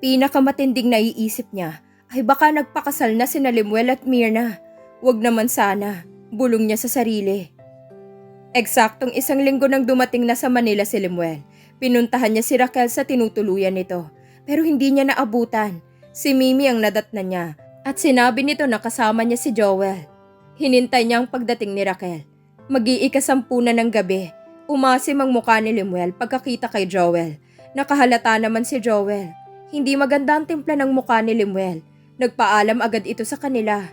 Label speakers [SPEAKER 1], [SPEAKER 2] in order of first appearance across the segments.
[SPEAKER 1] Pinakamatinding naiisip niya ay baka nagpakasal na sina Lemuel at Myrna. Wag naman sana, bulong niya sa sarili. Eksaktong 1 linggo nang dumating na sa Manila si Lemuel. Pinuntahan niya si Raquel sa tinutuluyan nito. Pero hindi niya naabutan. Si Mimi ang nadatnan niya at sinabi nito na kasama niya si Joel. Hinintay niya ang pagdating ni Raquel. Mag-iikasampu na ng gabi. Umasim ang mukha ni Lemuel pagkakita kay Joel. Nakahalata naman si Joel. Hindi maganda ang timpla ng mukha ni Lemuel. Nagpaalam agad ito sa kanila.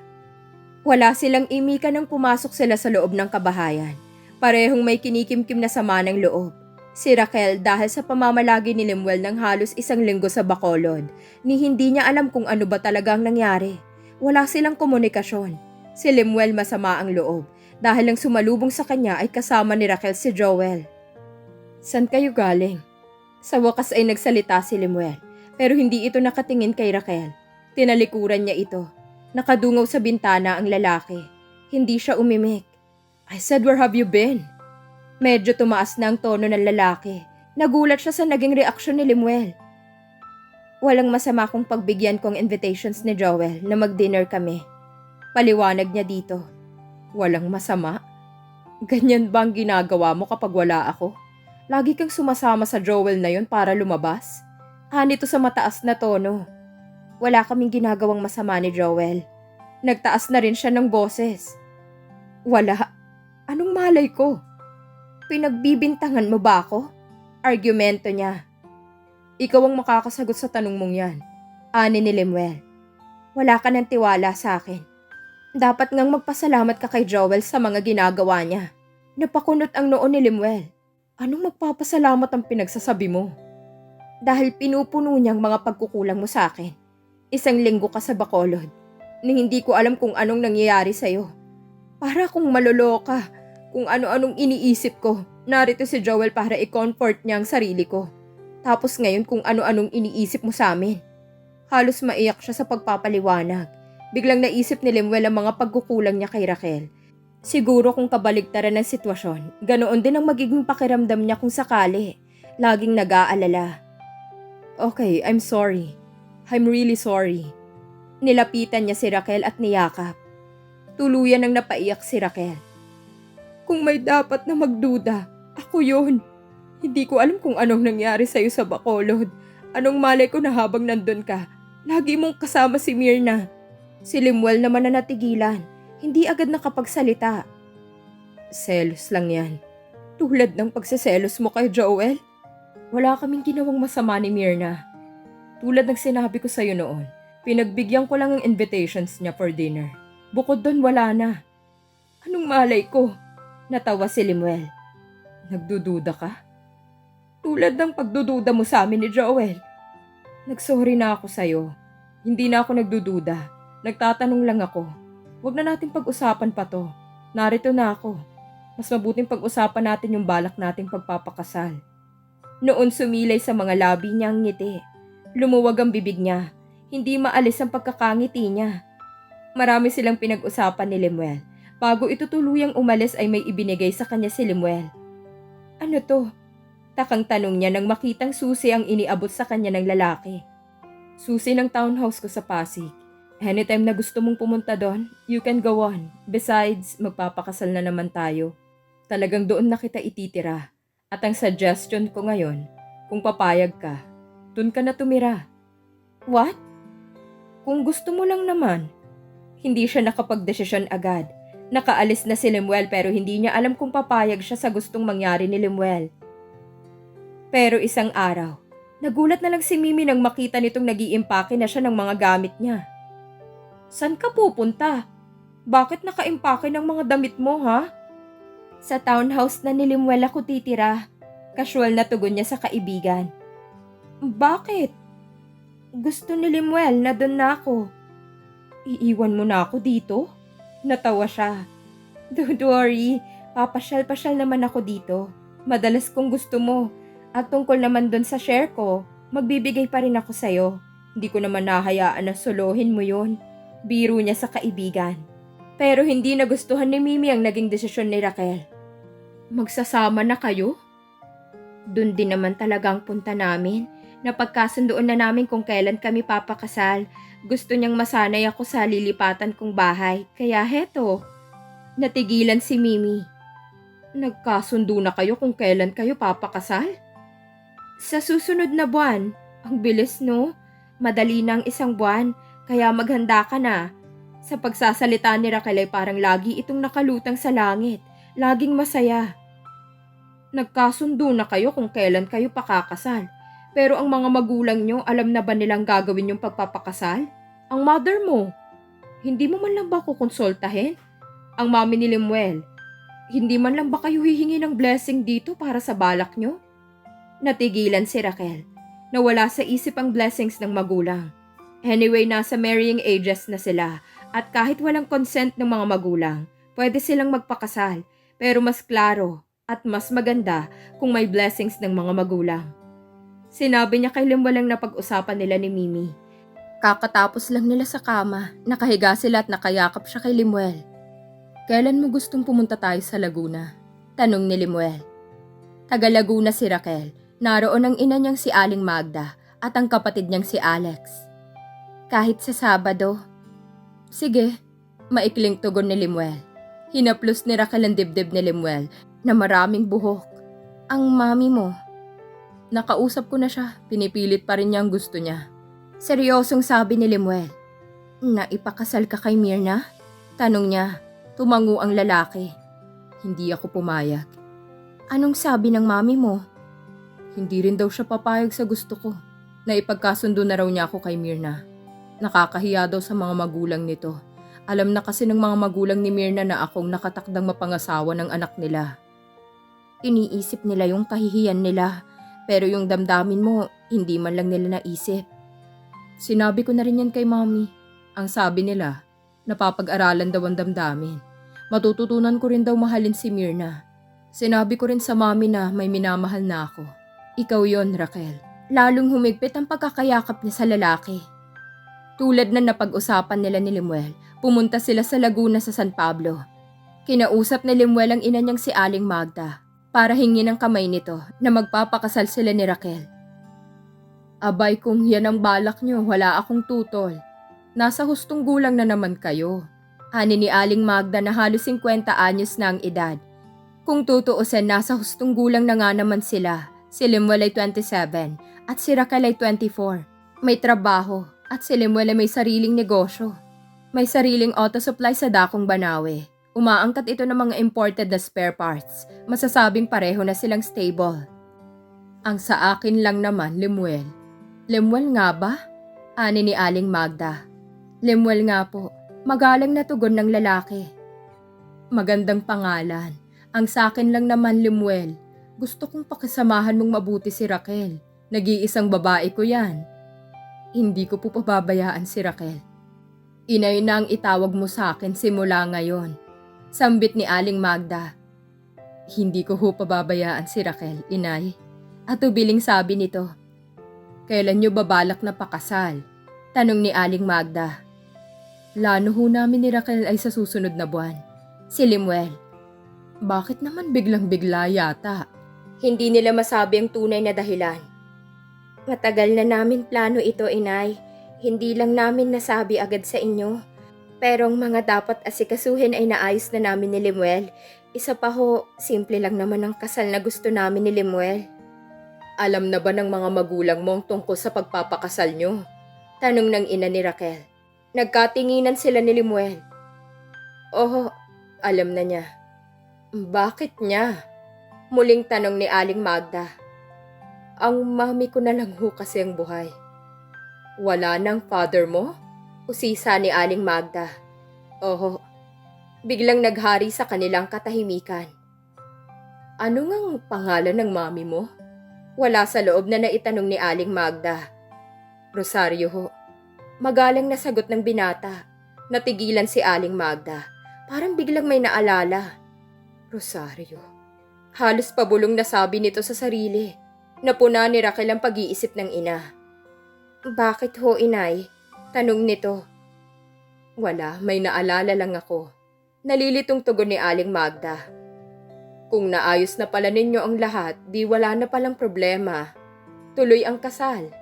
[SPEAKER 1] Wala silang imika nang pumasok sila sa loob ng kabahayan. Parehong may kinikimkim na sama ng loob. Si Raquel dahil sa pamamalagi ni Lemuel ng halos 1 linggo sa Bacolod, ni hindi niya alam kung ano ba talaga ang nangyari. Wala silang komunikasyon. Si Lemuel masama ang loob dahil ang sumalubong sa kanya ay kasama ni Raquel si Joel. "San kayo galing?" Sa wakas ay nagsalita si Lemuel. Pero hindi ito nakatingin kay Raquel. Tinalikuran niya ito. Nakadungaw sa bintana ang lalaki. Hindi siya umimik. "I said, where have you been?" Medyo tumaas na ang tono ng lalaki. Nagulat siya sa naging reaksyon ni Lemuel. "Walang masama kung pagbigyan kong invitations ni Joel na mag-dinner kami." Paliwanag niya dito. "Walang masama? Ganyan ba ang ginagawa mo kapag wala ako? Lagi kang sumasama sa Joel na yon para lumabas?" Nito sa mataas na tono. "Wala kaming ginagawang masama ni Joel." Nagtaas na rin siya ng boses. "Wala? Anong malay ko? Pinagbibintangan mo ba ako?" Argumento niya. "Ikaw ang makakasagot sa tanong mong yan." Ani ni Lemuel. "Wala ka ng tiwala sa akin. Dapat ngang magpasalamat ka kay Joel sa mga ginagawa niya." Napakunot ang noo ni Lemuel. "Anong magpapasalamat ang pinagsasabi mo?" "Dahil pinupuno niyang mga pagkukulang mo sa akin. 1 linggo ka sa Bacolod, ni hindi ko alam kung anong nangyayari sa'yo. Para akong maloloka, kung ano-anong iniisip ko. Narito si Joel para i-comfort niya ang sarili ko. Tapos ngayon kung ano-anong iniisip mo sa amin." Halos maiyak siya sa pagpapaliwanag. Biglang naisip ni Lemuel ang mga pagkukulang niya kay Raquel. Siguro kung kabaligtaran ng sitwasyon, ganoon din ang magiging pakiramdam niya kung sakali. Laging nag-aalala. "Okay, I'm sorry. I'm really sorry." Nilapitan niya si Raquel at niyakap. Tuluyan ang napaiyak si Raquel. "Kung may dapat na magduda, ako yun. Hindi ko alam kung anong nangyari sa'yo sa Bacolod. Anong malay ko na habang nandun ka, lagi mong kasama si Myrna." Si Lemuel naman na natigilan. Hindi agad nakapagsalita. "Selos lang yan. Tulad ng pagseselos mo kay Joel. Wala kaming ginawang masama ni Myrna. Tulad ng sinabi ko sa'yo noon, pinagbigyan ko lang ang invitations niya for dinner. Bukod doon wala na." "Anong malay ko?" Natawa si Lemuel. "Nagdududa ka? Tulad ng pagdududa mo sa amin ni Joel." "Nagsorry na ako sa'yo. Hindi na ako nagdududa. Nagtatanong lang ako. Huwag na nating pag-usapan pa to. Narito na ako. Mas mabuting pag-usapan natin yung balak nating pagpapakasal." Noon sumilay sa mga labi niya ang ngiti. Lumuwag ang bibig niya. Hindi maalis ang pagkakangiti niya. Marami silang pinag-usapan ni Lemuel. Bago ito tuluyang umalis ay may ibinigay sa kanya si Lemuel. "Ano to?" Takang tanong niya nang makitang susi ang iniabot sa kanya ng lalaki. "Susi ng townhouse ko sa Pasig. Anytime na gusto mong pumunta doon, you can go on. Besides, magpapakasal na naman tayo. Talagang doon na kita ititira. At ang suggestion ko ngayon, kung papayag ka, doon ka na tumira." "What?" "Kung gusto mo lang naman." Hindi siya nakapagdesisyon agad. Nakaalis na si Lemuel pero hindi niya alam kung papayag siya sa gustong mangyari ni Lemuel. Pero isang araw, nagulat na lang si Mimi nang makita nitong nag-iimpake na siya ng mga gamit niya. "San ka pupunta? Bakit nakaimpake ng mga damit mo, ha?" "Sa townhouse na ni Lemuel ako titira." Casual na tugon niya sa kaibigan. "Bakit?" "Gusto ni Lemuel na doon na ako." "Iiwan mo na ako dito?" Natawa siya. "Don't worry, papasyal-pasyal naman ako dito. Madalas kung gusto mo. At tungkol naman doon sa share ko, magbibigay pa rin ako sa'yo. Hindi ko naman nahayaan na solohin mo yon." Biro niya sa kaibigan. Pero hindi nagustuhan ni Mimi ang naging desisyon ni Raquel. "Magsasama na kayo?" "Doon din naman talaga ang punta namin. Napagkasundoon na namin kung kailan kami papakasal. Gusto niyang masanay ako sa lilipatan kong bahay. Kaya heto, natigilan si Mimi. Nagkasundo na kayo kung kailan kayo papakasal? Sa susunod na buwan. Ang bilis no? Madali na ang isang buwan, kaya maghanda ka na. Sa pagsasalita ni Raquel ay parang lagi itong nakalutang sa langit. Laging masaya. Nagkasundo na kayo kung kailan kayo pakakasal. Pero ang mga magulang nyo, alam na ba nilang gagawin yung pagpapakasal? Ang mother mo, hindi mo man lang ba kukonsultahin? Ang mami ni Lemuel, hindi man lang ba kayo hihingi ng blessing dito para sa balak nyo? Natigilan si Raquel. Nawala sa isip ang blessings ng magulang. Anyway, nasa marrying ages na sila at kahit walang consent ng mga magulang, pwede silang magpakasal pero mas klaro at mas maganda kung may blessings ng mga magulang. Sinabi niya kay Lemuel ang napag-usapan nila ni Mimi. Kakatapos lang nila sa kama, nakahiga sila at nakayakap siya kay Lemuel. Kailan mo gustong pumunta tayo sa Laguna? Tanong ni Lemuel. Taga Laguna si Raquel. Naroon ang ina niyang si Aling Magda at ang kapatid niyang si Alex. Kahit sa Sabado. Sige, maikling tugon ni Lemuel. Hinaplos ni Raquel ang dibdib ni Lemuel na maraming buhok. Ang mami mo. Nakausap ko na siya, pinipilit pa rin niya ang gusto niya. Seryosong sabi ni Lemuel. Naipakasal ka kay Myrna? Tanong niya. Tumango ang lalaki. Hindi ako pumayag. Anong sabi ng mami mo? Hindi rin daw siya papayag sa gusto ko. Naipagkasundo na raw niya ako kay Myrna. Nakakahiya daw sa mga magulang nito. Alam na kasi ng mga magulang ni Myrna na akong nakatakdang mapangasawa ng anak nila. Iniisip nila yung kahihiyan nila, pero yung damdamin mo, hindi man lang nila naisip. Sinabi ko na rin yan kay mami. Ang sabi nila, napapag-aralan daw ang damdamin. Matututunan ko rin daw mahalin si Myrna. Sinabi ko rin sa mami na may minamahal na ako. Ikaw yon, Raquel. Lalong humigpit ang pagkakayakap niya sa lalaki. Tulad na napag-usapan nila ni Lemuel, pumunta sila sa Laguna sa San Pablo. Kinausap ni Lemuel ang ina niyang si Aling Magda para hingin ang kamay nito na magpapakasal sila ni Raquel. Abay, kung yan ang balak niyo, wala akong tutol. Nasa hustong gulang na naman kayo. Ani ni Aling Magda na halos 50 anyos na ang edad. Kung tutuusin, nasa hustong gulang na nga naman sila. Si Lemuel ay 27 at si Raquel ay 24. May trabaho at si Lemuel ay may sariling negosyo. May sariling auto supply sa Dakong Banawe. Umaangkat ito ng mga imported na spare parts. Masasabing pareho na silang stable. Ang sa akin lang naman, Lemuel. Lemuel nga ba? Ani ni Aling Magda. Lemuel nga po. Magalang na tugon ng lalaki. Magandang pangalan. Ang sa akin lang naman, Lemuel. Gusto kong pakisamahan mong mabuti si Raquel. Nag-iisang babae ko yan. Hindi ko po pababayaan si Raquel. Inay na ang itawag mo sa akin simula ngayon. Sambit ni Aling Magda. Hindi ko ho pababayaan si Raquel, inay. At ubiling sabi nito. Kailan niyo babalak na pakasal? Tanong ni Aling Magda. Plano ho namin ni Raquel ay sa susunod na buwan. Si Lemuel. Bakit naman biglang-bigla yata? Hindi nila masabi ang tunay na dahilan. Matagal na namin plano ito, inay. Hindi lang namin nasabi agad sa inyo. Pero ang mga dapat asikasuhin ay naayos na namin ni Lemuel. Isa pa ho, simple lang naman ang kasal na gusto namin ni Lemuel. Alam na ba ng mga magulang mo ang tungkol sa pagpapakasal nyo? Tanong ng ina ni Raquel. Nagkatinginan sila ni Lemuel. Oh, alam na niya. Bakit niya? Muling tanong ni Aling Magda. Ang mami ko na lang ho kasi ang buhay. Wala nang father mo? Usisa ni Aling Magda. Oho. Biglang naghari sa kanilang katahimikan. Ano ngang pangalan ng mami mo? Wala sa loob na naitanong ni Aling Magda. Rosario ho. Magalang na sagot ng binata. Natigilan si Aling Magda. Parang biglang may naalala. Rosario. Halos pabulong nasabi nito sa sarili. Napuna ni Raquel ang pag-iisip ng ina. Bakit ho, inay? Tanong nito. Wala, may naalala lang ako. Nalilitong tugon ni Aling Magda. Kung naayos na pala ninyo ang lahat, di wala na palang problema. tuloy ang kasal.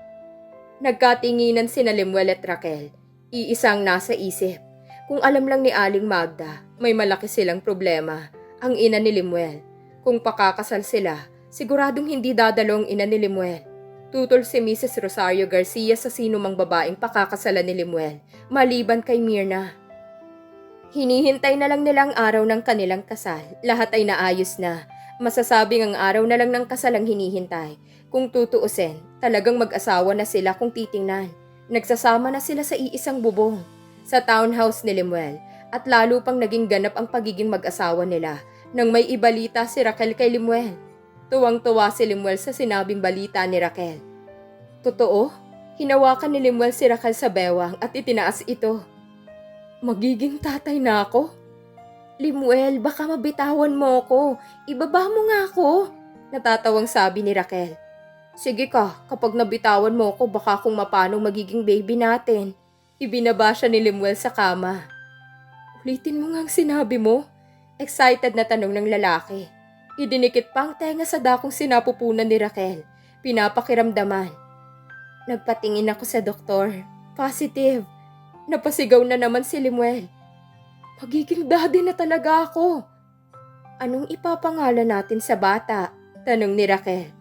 [SPEAKER 1] Nagkatinginan sina Limuel at Raquel, iisang nasa isip. Kung alam lang ni Aling Magda, may malaki silang problema, ang ina ni Limuel. Kung pakakasal sila, siguradong hindi dadalong ina ni Limuel. Tutol si Mrs. Rosario Garcia sa sinumang babaeng pakakasalan ni Limuel, maliban kay Myrna. Hinihintay na lang nilang araw ng kanilang kasal. Lahat ay naayos na. Masasabing ang araw na lang ng kasal ang hinihintay. Kung tutuusin, talagang mag-asawa na sila kung titingnan. Nagsasama na sila sa iisang bubong. Sa townhouse ni Limuel, at lalo pang naging ganap ang pagiging mag-asawa nila nang may ibalita si Raquel kay Limuel. Tuwang-tuwa si Limuel sa sinabing balita ni Raquel. Totoo, hinawakan ni Limuel si Raquel sa bewang at itinaas ito. Magiging tatay na ako? Limuel, baka mabitawan mo ako. Ibaba mo nga ako. Natatawang sabi ni Raquel. Sige ka, kapag nabitawan mo ako, baka kung mapano magiging baby natin. Ibinaba siya ni Limuel sa kama. Ulitin mo nga ang sinabi mo. Excited na tanong ng lalaki. Idinikit pa ang tenga sa dakong sinapupunan ni Raquel. Pinapakiramdaman. Nagpatingin ako sa doktor. Positive. Napasigaw na naman si Limuel. Magiging daddy na talaga ako. Anong ipapangalan natin sa bata? Tanong ni Raquel.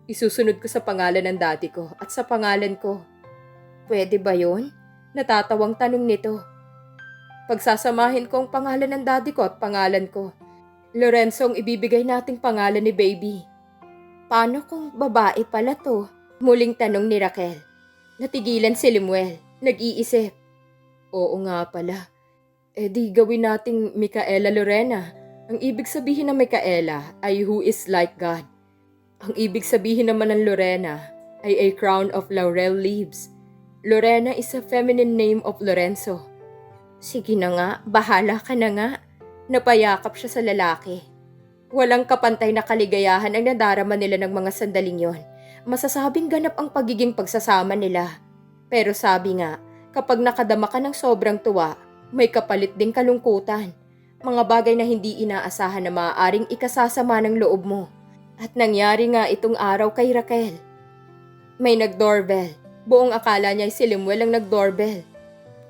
[SPEAKER 1] Isusunod ko sa pangalan ng daddy ko at sa pangalan ko. Pwede ba yun? Natatawang tanong nito. Pagsasamahin ko ang pangalan ng daddy ko at pangalan ko. Lorenzo ang ibibigay nating pangalan ni baby. Paano kung babae pala to? Muling tanong ni Raquel. Natigilan si Limuel. Nag-iisip. Oo nga pala. Di gawin nating Micaela Lorena. Ang ibig sabihin ng Micaela ay who is like God. Ang ibig sabihin naman ng Lorena ay a crown of laurel leaves. Lorena is a feminine name of Lorenzo. Sige na nga, bahala ka na nga. Napayakap siya sa lalaki. Walang kapantay na kaligayahan ang nadarama nila ng mga sandaling yon. Masasabing ganap ang pagiging pagsasama nila. Pero sabi nga, kapag nakadama ka ng sobrang tuwa, may kapalit ding kalungkutan. Mga bagay na hindi inaasahan na maaaring ikasasama ng loob mo. At nangyari nga itong araw kay Raquel. May nag-doorbell. Buong akala niya ay si Limuel ang nag-doorbell.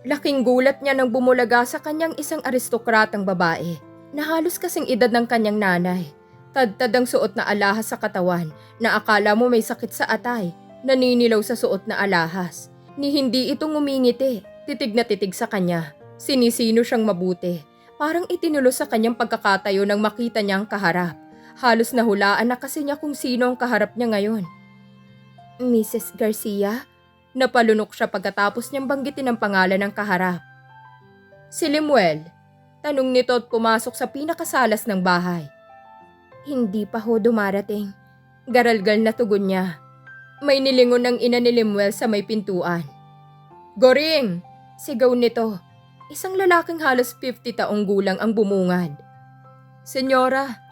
[SPEAKER 1] Laking gulat niya nang bumulaga sa kanyang isang aristokratang babae na halos kasing edad ng kanyang nanay. Tad-tad ang suot na alahas sa katawan na akala mo may sakit sa atay, naninilaw sa suot na alahas. Ni hindi ito ngumingiti, titig na titig sa kanya. Sinisino siyang mabuti. Parang itinulo sa kanyang pagkakatayo nang makita niya ang kaharap. Halos nahulaan na kasi niya kung sino ang kaharap niya ngayon. Mrs. Garcia? Napalunok siya pagkatapos niyang banggitin ang pangalan ng kaharap. Si Limuel, tanong nito at pumasok sa pinakasalas ng bahay. Hindi pa ho dumarating. Garalgal na tugon niya. May nilingon ng ina ni Limuel sa may pintuan. Goring! Sigaw nito. Isang lalaking halos 50 taong gulang ang bumungad. Senyora,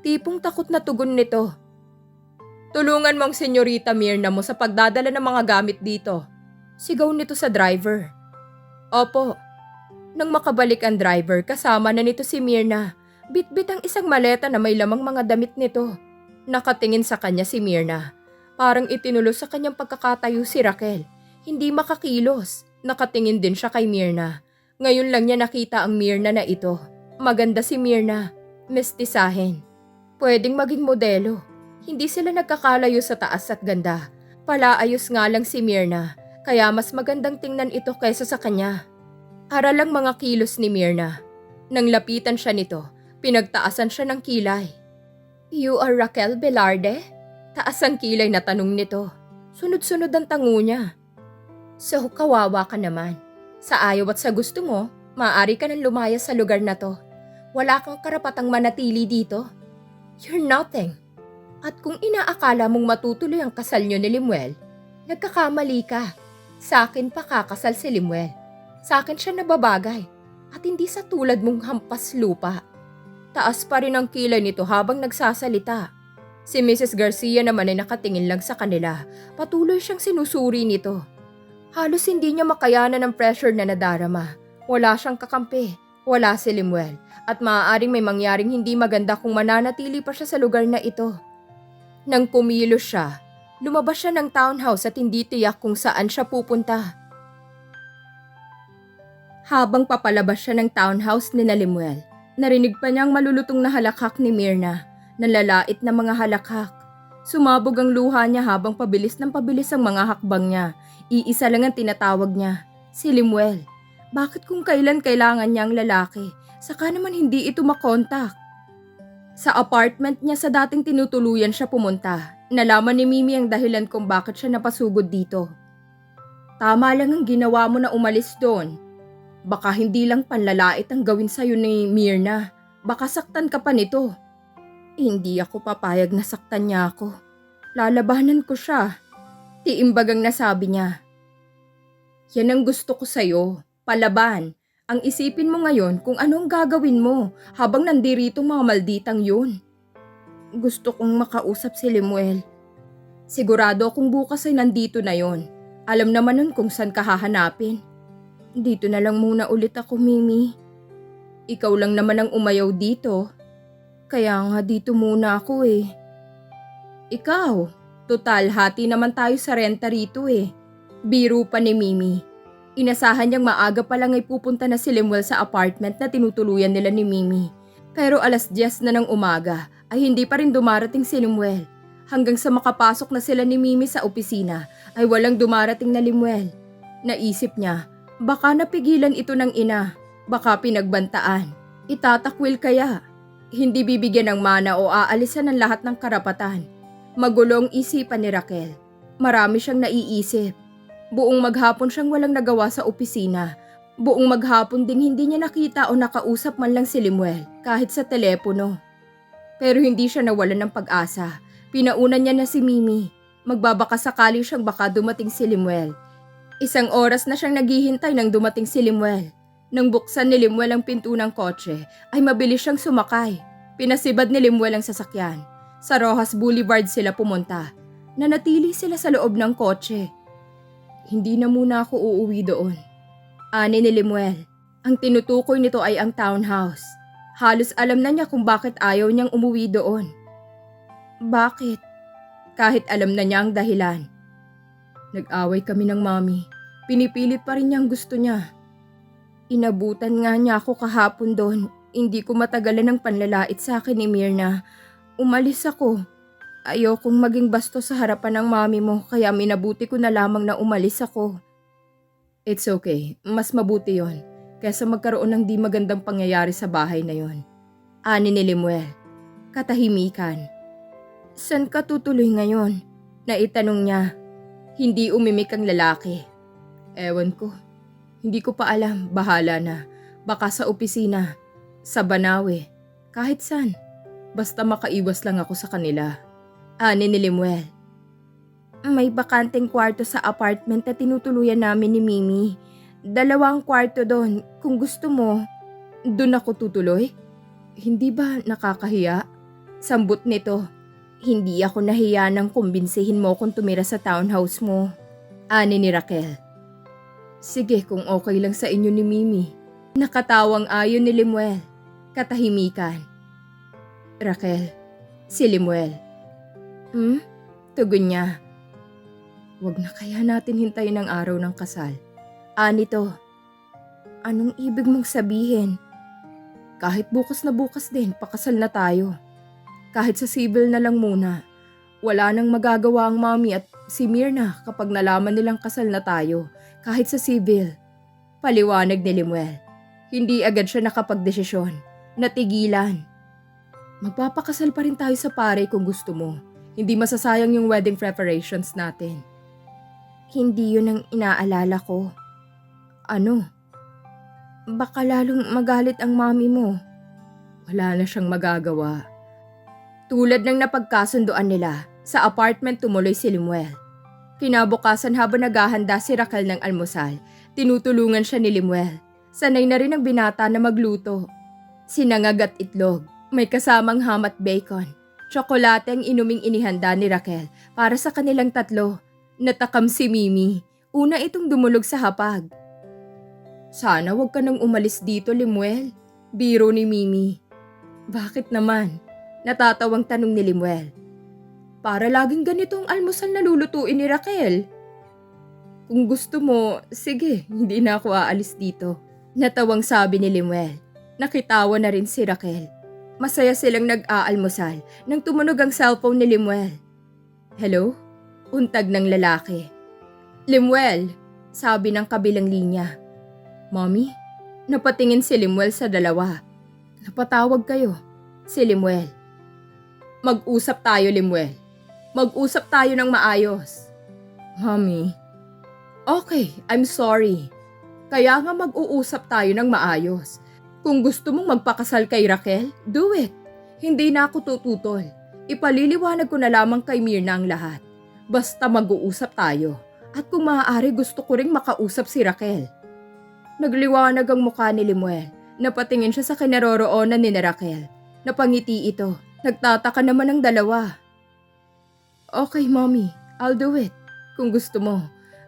[SPEAKER 1] tipong takot na tugon nito. Tulungan mo ang senyorita Myrna mo sa pagdadala ng mga gamit dito. Sigaw nito sa driver. Opo. Nang makabalik ang driver, kasama na nito si Myrna. Bitbit ang isang maleta na may lamang mga damit nito. Nakatingin sa kanya si Myrna. Parang itinulo sa kanyang pagkakatayo si Raquel. Hindi makakilos. Nakatingin din siya kay Myrna. Ngayon lang niya nakita ang Myrna na ito. Maganda si Myrna. Mestisahin. Pwedeng maging modelo. Hindi sila nagkakalayo sa taas at ganda. Palaayos nga lang si Myrna, kaya mas magandang tingnan ito kaysa sa kanya. Aral ang mga kilos ni Myrna. Nang lapitan siya nito, pinagtaasan siya ng kilay. You are Raquel Velarde? Taas ang kilay na tanong nito. Sunod-sunod ang tango niya. So, kawawa ka naman. Sa ayaw at sa gusto mo, maaari ka nang lumaya sa lugar na to. Wala kang karapatang manatili dito. You're nothing. At kung inaakala mong matutuloy ang kasal niyo ni Limuel, nagkakamali ka. Sa akin pa kakasal si Limuel. Sa akin siya nababagay. At hindi sa tulad mong hampas lupa. Taas pa rin ang kilay nito habang nagsasalita. Si Mrs. Garcia naman ay nakatingin lang sa kanila. Patuloy siyang sinusuri nito. Halos hindi niya makayanan ang pressure na nadarama. Wala siyang kakampi. Wala si Limuel. At maaaring may mangyaring hindi maganda kung mananatili pa siya sa lugar na ito. Nang kumilos siya, Lumabas siya ng townhouse at hindi tiyak kung saan siya pupunta. Habang papalabas siya ng townhouse ni Limuel, narinig pa niyang malulutong na halakhak ni Myrna, nalalait na mga halakhak. Sumabog ang luha niya habang pabilis ng pabilis ang mga hakbang niya. Iisa lang ang tinatawag niya, si Limuel. Bakit kung kailan kailangan niya ang lalaki, saka naman hindi ito makontak? Sa apartment niya sa dating tinutuluyan siya pumunta. Nalaman ni Mimi ang dahilan kung bakit siya napasugod dito. Tama lang ang ginawa mo na umalis doon. Baka hindi lang panlalait ang gawin sa'yo ni Myrna. Baka saktan ka pa nito. Hindi ako papayag na saktan niya ako. Lalabanan ko siya. Tiimbagang nasabi niya. Yan ang gusto ko sa'yo. Palaban. Ang isipin mo ngayon kung anong gagawin mo habang nandirito mga malditang yun. Gusto kong makausap si Limuel. Sigurado akong bukas ay nandito na yon. Alam naman nun kung saan ka hahanapin. Dito na lang muna ulit ako, Mimi. Ikaw lang naman ang umayaw dito. Kaya nga dito muna ako eh. Ikaw, total hati naman tayo sa renta rito eh. Biro pa ni Mimi. Inasahan niyang maaga pa lang ay pupunta na si Limuel sa apartment na tinutuluyan nila ni Mimi. Pero 10:10 na ng umaga ay hindi pa rin dumarating si Limuel. Hanggang sa makapasok na sila ni Mimi sa opisina ay walang dumarating na Limuel. Naisip niya, baka napigilan ito ng ina, baka pinagbantaan. Itatakwil kaya? Hindi bibigyan ng mana o aalisan ng lahat ng karapatan. Magulong isipan ni Raquel. Marami siyang naiisip. Buong maghapon siyang walang nagawa sa opisina. Buong maghapon ding hindi niya nakita o nakausap man lang si Limuel kahit sa telepono. Pero hindi siya nawalan ng pag-asa. Pinauna niya na si Mimi. Magbabaka sakali siyang baka dumating si Limuel. 1 oras na siyang naghihintay nang dumating si Limuel. Nang buksan ni Limuel ang pinto ng kotse, ay mabilis siyang sumakay. Pinasibad ni Limuel ang sasakyan. Sa Rojas Boulevard sila pumunta. Nanatili sila sa loob ng kotse. Hindi na muna ako uuwi doon. Ani ni Limuel. Ang tinutukoy nito ay ang townhouse. Halos alam na niya kung bakit ayaw niyang umuwi doon. Bakit? Kahit alam na niya ang dahilan. Nag-away kami ng mami. Pinipilit pa rin niya ang gusto niya. Inabutan nga niya ako kahapon doon. Hindi ko matagalan ng panlalait sa akin ni Myrna. Umalis ako. Ayokong maging bastos sa harapan ng mami mo kaya minabuti ko na lamang na umalis ako. It's okay. Mas mabuti yon kaysa magkaroon ng di magandang pangyayari sa bahay na yon. Ani ni Limuel. Katahimikan. San ka tutuloy ngayon? Naitanong niya. Hindi umimik ang lalaki. Ewan ko. Hindi ko pa alam. Bahala na. Baka sa opisina. Sa Banawe. Kahit san. Basta makaiwas lang ako sa kanila. Ani ni Limuel. May bakanteng kwarto sa apartment na tinutuluyan namin ni Mimi. 2 kwarto doon. Kung gusto mo, doon ako tutuloy. Hindi ba nakakahiya? Sambot nito. Hindi ako nahiya nang kumbinsihin mo kung tumira sa townhouse mo. Ani ni Raquel. Sige kung okay lang sa inyo ni Mimi. Nakatawang ayon ni Limuel. Katahimikan. Raquel. Si Limuel. Tugon niya. Wag na kaya natin hintayin ang araw ng kasal. Anito. Anong ibig mong sabihin? Kahit bukas na bukas din, pakasal na tayo. Kahit sa civil na lang muna. Wala nang magagawa ang mami at si Myrna kapag nalaman nilang kasal na tayo. Kahit sa civil. Paliwanag ni Limuel. Hindi agad siya nakapagdesisyon. Natigilan. Magpapakasal pa rin tayo sa pare kung gusto mo. Hindi masasayang yung wedding preparations natin. Hindi yun ang inaalala ko. Ano? Baka lalong magalit ang mami mo. Wala na siyang magagawa. Tulad ng napagkasunduan nila, sa apartment tumuloy si Limuel. Kinabukasan habang naghahanda si Raquel ng almusal, tinutulungan siya ni Limuel. Sanay na rin ang binata na magluto. Sinangag at itlog, may kasamang ham at bacon. Tsokolate ang inuming inihanda ni Raquel para sa kanilang tatlo. Natakam si Mimi. Una itong dumulog sa hapag. Sana wag ka nang umalis dito, Limuel. Biro ni Mimi. Bakit naman? Natatawang tanong ni Limuel. Para laging ganitong almusal na lulutuin ni Raquel. Kung gusto mo, sige, hindi na ako aalis dito. Natawang sabi ni Limuel. Nakitawa na rin si Raquel. Masaya silang nag-aalmusal nang tumunog ang cellphone ni Limuel. Hello? Untag ng lalaki. Limuel, sabi ng kabilang linya. Mommy? Napatingin si Limuel sa dalawa. Napatawag kayo. Si Limuel. Mag-usap tayo, Limuel. Mag-usap tayo ng maayos. Mommy. Okay, I'm sorry. Kaya nga mag-uusap tayo ng maayos. Kung gusto mong magpakasal kay Raquel, do it. Hindi na ako tututol. Ipaliliwanag ko na lamang kay Myrna ang lahat. Basta mag-uusap tayo. At kung maaari gusto ko ring makausap si Raquel. Nagliwanag ang mukha ni Limuel. Napatingin siya sa kinaroroonan ni Raquel. Napangiti ito. Nagtataka naman ang dalawa. Okay, Mommy. I'll do it. Kung gusto mo.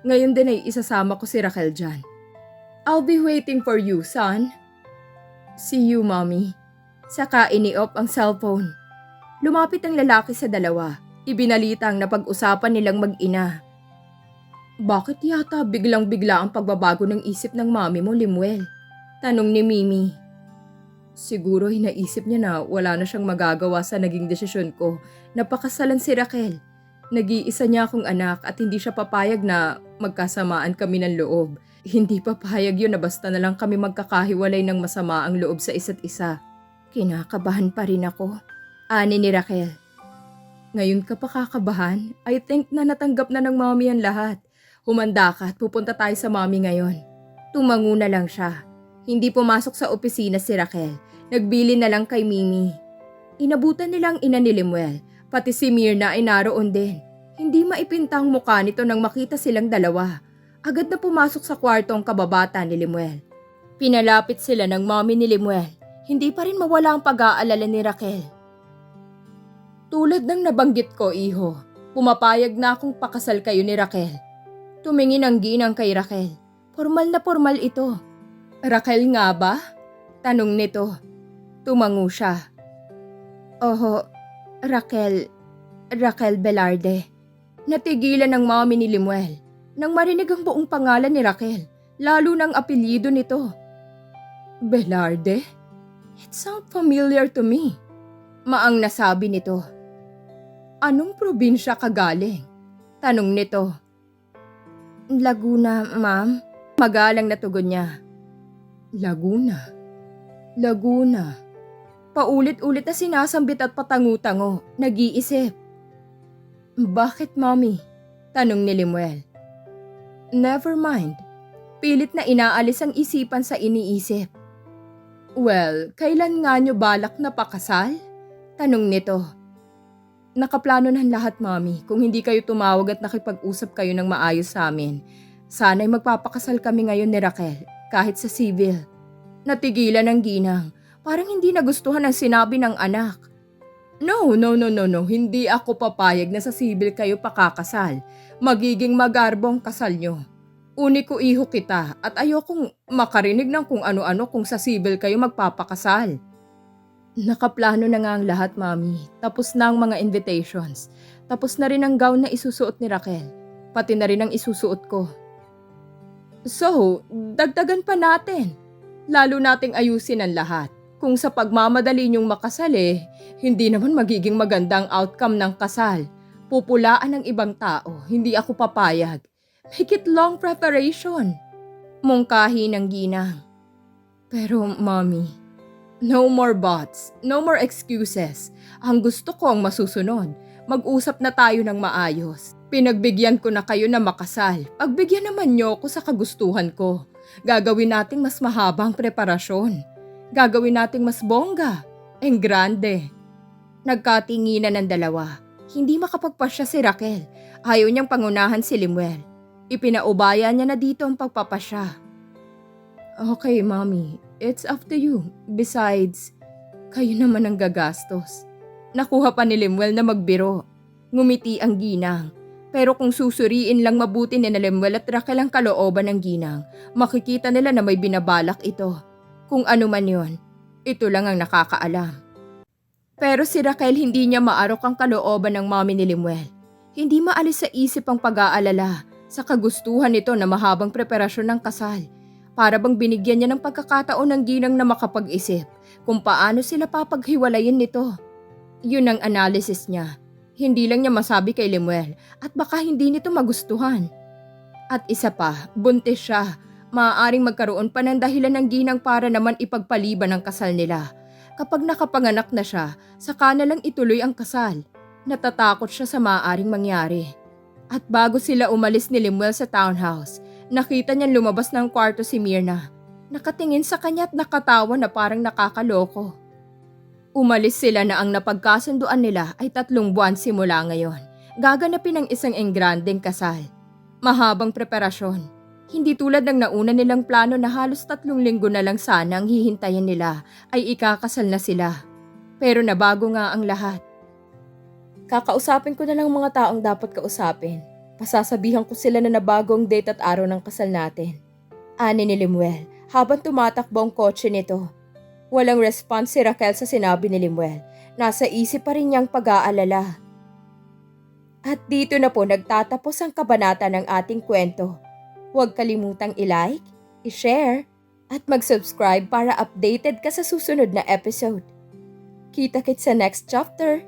[SPEAKER 1] Ngayon din ay isasama ko si Raquel dyan. I'll be waiting for you, son. See you, Mommy. Saka ini-off ang cellphone. Lumapit ang lalaki sa dalawa. Ibinalita ang napag-usapan nilang mag-ina. Bakit yata biglang-bigla ang pagbabago ng isip ng mami mo, Limuel? Tanong ni Mimi. Siguro hinaisip niya na wala na siyang magagawa sa naging desisyon ko. Napakasalan si Raquel. Nag-iisa niya akong anak at hindi siya papayag na magkasamaan kami ng loob. Hindi papayag yun na basta na lang kami magkakahiwalay ng masama ang loob sa isa't isa. Kinakabahan pa rin ako. Ani ni Raquel. Ngayon ka pa kakabahan? I think na natanggap na ng mami ang lahat. Humanda ka at pupunta tayo sa mami ngayon. Tumango na lang siya. Hindi pumasok sa opisina si Raquel. Nagbili na lang kay Mimi. Inabutan nilang ina ni Limuel. Pati si Myrna ay naroon din. Hindi maipintang mukha nito nang makita silang dalawa. Agad na pumasok sa kwarto ang kababata ni Limuel. Pinalapit sila ng mami ni Limuel. Hindi pa rin mawala ang pag-aalala ni Raquel. Tulad ng nabanggit ko, iho, pumapayag na akong pakasal kayo ni Raquel. Tumingin ang ginang kay Raquel. Formal na formal ito. Raquel nga ba? Tanong nito. Tumango siya. Oho, Raquel Velarde. Natigilan ng mami ni Limuel nang marinig ang buong pangalan ni Raquel, lalo ng apelyido nito. Velarde? It sounds familiar to me. Maang nasabi nito. Anong probinsya ka galing? Tanong nito. Laguna, ma'am. Magalang na tugon niya. Laguna. Paulit-ulit na sinasambit at patangu-tango. Nag-iisip. Bakit, mommy? Tanong ni Limuel. Never mind. Pilit na inaalis ang isipan sa iniisip. Well, kailan nga nyo balak na pakasal? Tanong nito. Nakaplano ng lahat, mami. Kung hindi kayo tumawag at nakipag-usap kayo ng maayos sa amin, sana'y magpapakasal kami ngayon ni Raquel, kahit sa civil. Natigilan ang ginang. Parang hindi nagustuhan ang sinabi ng anak. No. Hindi ako papayag na sa civil kayo pakakasal. Magiging magarbong kasal nyo. Uniko iho kita at ayokong makarinig ng kung ano-ano kung sa civil kayo magpapakasal. Nakaplano na nga ang lahat, mami. Tapos na ang mga invitations. Tapos na rin ang gown na isusuot ni Raquel. Pati na rin ang isusuot ko. So, dagdagan pa natin. Lalo nating ayusin ang lahat. Kung sa pagmamadali niyong makasal hindi naman magiging magandang outcome ng kasal. Pupulaan ng ibang tao, hindi ako papayag. Make it long preparation. Mungkahi ng ginang. Pero, mami, no more buts, no more excuses. Ang gusto ko ang masusunod. Mag-usap na tayo ng maayos. Pinagbigyan ko na kayo na makasal. Pagbigyan naman niyo ako sa kagustuhan ko. Gagawin nating mas mahabang preparasyon. Gagawin nating mas bongga. En grande. Nagkatinginan ng dalawa. Hindi makapagpasya si Raquel. Ayaw niyang pangunahan si Limuel. Ipinaubaya niya na dito ang pagpapasya. Okay, mommy. It's up to you. Besides, kayo naman ang gagastos. Nakuha pa ni Limuel na magbiro. Ngumiti ang ginang. Pero kung susuriin lang mabuti ni Limuel at Raquel ang kalooban ng ginang, makikita nila na may binabalak ito. Kung ano man yon, ito lang ang nakakaalam. Pero si Raquel hindi niya maarok ang kalooban ng mami ni Limuel. Hindi maalis sa isip ang pag-aalala sa kagustuhan nito na mahabang preparasyon ng kasal. Para bang binigyan niya ng pagkakataon ng ginang na makapag-isip kung paano sila papaghiwalayin nito. Yun ang analysis niya. Hindi lang niya masabi kay Limuel at baka hindi nito magustuhan. At isa pa, buntis siya. Maaaring magkaroon pa ng dahilan ng ginang para naman ipagpaliban ang kasal nila. Kapag nakapanganak na siya, saka na lang ituloy ang kasal. Natatakot siya sa maaaring mangyari. At bago sila umalis ni Limuel sa townhouse, nakita niyang lumabas ng kwarto si Myrna. Nakatingin sa kanya at nakatawa na parang nakakaloko. Umalis sila na ang napagkasunduan nila ay 3 buwan simula ngayon. Gaganapin ang isang engrandeng kasal. Mahabang preparasyon. Hindi tulad ng nauna nilang plano na halos 3 linggo na lang sana ang hihintayin nila ay ikakasal na sila. Pero nabago nga ang lahat. Kakausapin ko na lang mga taong dapat kausapin. Pasasabihan ko sila na nabago ang date at araw ng kasal natin. Ani ni Limuel habang tumatakbo ang kotse nito. Walang response si Raquel sa sinabi ni Limuel. Nasa isip pa rin niyang pag-aalala. At dito na po nagtatapos ang kabanata ng ating kwento. Huwag kalimutang i-like, i-share, at mag-subscribe para updated ka sa susunod na episode. Kita-kits sa next chapter.